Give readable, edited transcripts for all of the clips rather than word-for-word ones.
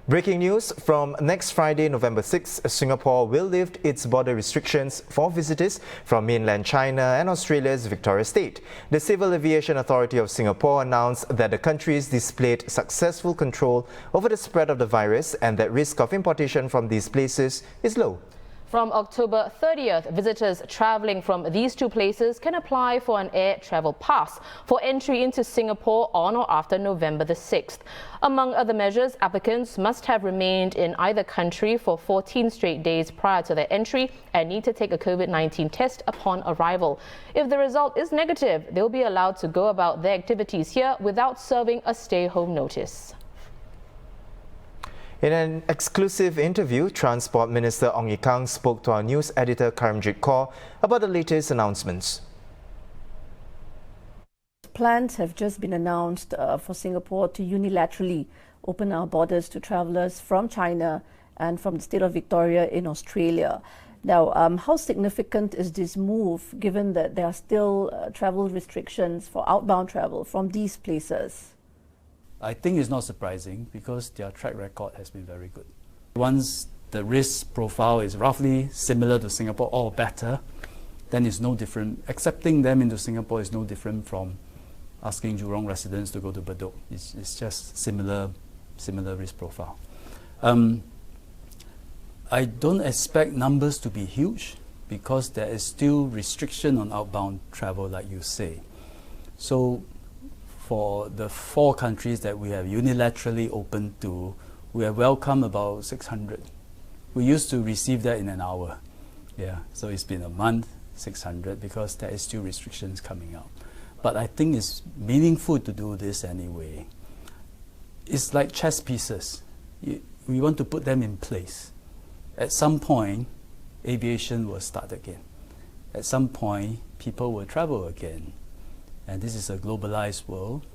Breaking news from next Friday, November 6, Singapore will lift its border restrictions for visitors from mainland China and Australia's Victoria State. The Civil Aviation Authority of Singapore announced that the countries displayed successful control over the spread of the virus and that risk of importation from these places is low. From October 30th, visitors travelling from these two places can apply for an air travel pass for entry into Singapore on or after November the 6th. Among other measures, applicants must have remained in either country for 14 straight days prior to their entry and need to take a COVID-19 test upon arrival. If the result is negative, they'll be allowed to go about their activities here without serving a stay-home notice. In an exclusive interview, Transport Minister Ong Ye Kung spoke to our news editor Karimjit Kaur about the latest announcements. Plans have just been announced for Singapore to unilaterally open our borders to travellers from China and from the state of Victoria in Australia. Now, how significant is this move given that there are still travel restrictions for outbound travel from these places? I think it's not surprising because their track record has been very good. Once the risk profile is roughly similar to Singapore or better, then it's no different. Accepting them into Singapore is no different from asking Jurong residents to go to Bedok. It's just similar risk profile. I don't expect numbers to be huge because there is still restriction on outbound travel, like you say. So for the 4 countries that we have unilaterally opened to, we have welcomed about 600. We used to receive that in an hour. Yeah, so it's been a month, 600, because there is still restrictions coming out. But I think it's meaningful to do this anyway. It's like chess pieces. We want to put them in place. At some point, aviation will start again. At some point, people will travel again. And this is a globalized world.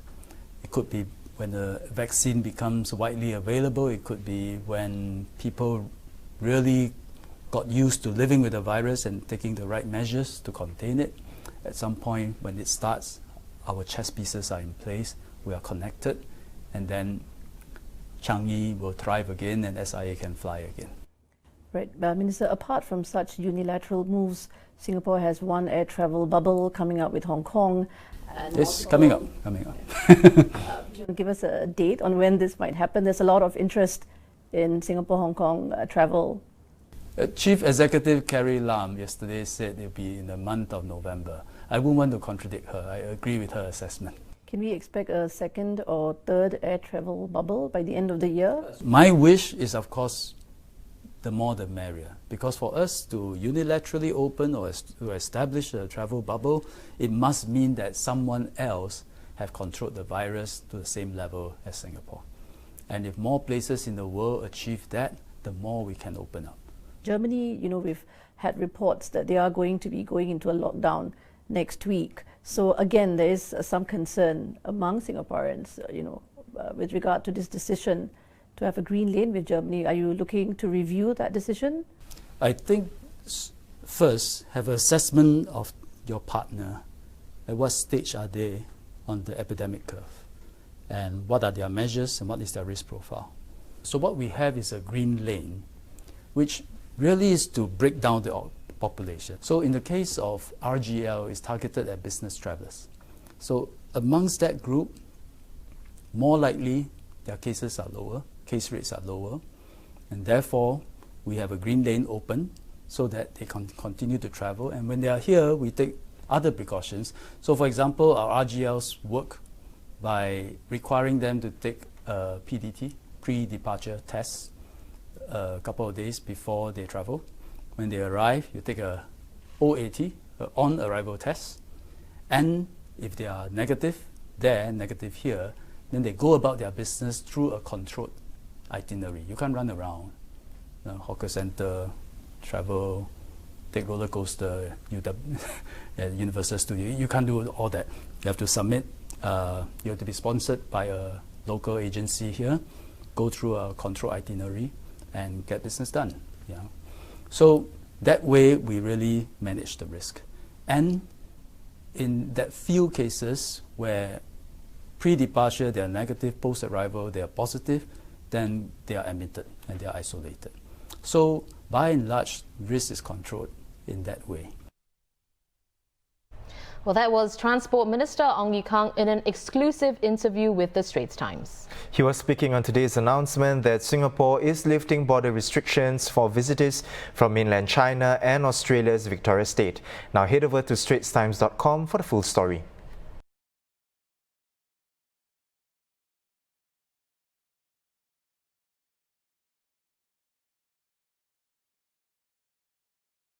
It could be when the vaccine becomes widely available. It could be when people really got used to living with the virus and taking the right measures to contain it. At some point when it starts, our chess pieces are in place, we are connected, and then Changi will thrive again and SIA can fly again. Right, Minister, apart from such unilateral moves, Singapore has one air travel bubble coming up with Hong Kong. It's coming up. Give us a date on when this might happen. There's a lot of interest in Singapore-Hong Kong travel. Chief Executive Carrie Lam yesterday said it'll be in the month of November. I wouldn't want to contradict her. I agree with her assessment. Can we expect a second or third air travel bubble by the end of the year? My wish is, of course, the more the merrier. Because for us to unilaterally open or to establish a travel bubble, it must mean that someone else have controlled the virus to the same level as Singapore. And if more places in the world achieve that, the more we can open up. Germany, we've had reports that they are going to be going into a lockdown next week. So again, there is some concern among Singaporeans, with regard to this decision to have a green lane with Germany. Are you looking to review that decision? I think first, have an assessment of your partner. At what stage are they on the epidemic curve? And what are their measures and what is their risk profile? So what we have is a green lane, which really is to break down the population. So in the case of RGL, it's targeted at business travelers. So amongst that group, more likely their cases are lower, case rates are lower, and therefore we have a green lane open so that they can continue to travel. And when they are here, we take other precautions. So for example, our RGLs work by requiring them to take a PDT, pre-departure test, a couple of days before they travel. When they arrive, you take a OAT, on-arrival test, and if they are negative there, negative here, then they go about their business through a controlled itinerary. You can't run around, hawker center, travel, take roller coaster, at Universal Studio. You can't do all that. You have to submit. You have to be sponsored by a local agency here, go through a controlled itinerary, and get business done. Yeah. So that way we really manage the risk. And in that few cases where pre-departure they are negative, post-arrival they are positive, then they are admitted and they are isolated. So by and large, risk is controlled in that way. Well, that was Transport Minister Ong Ye Kung in an exclusive interview with the Straits Times. He was speaking on today's announcement that Singapore is lifting border restrictions for visitors from mainland China and Australia's Victoria State. Now head over to straitstimes.com for the full story.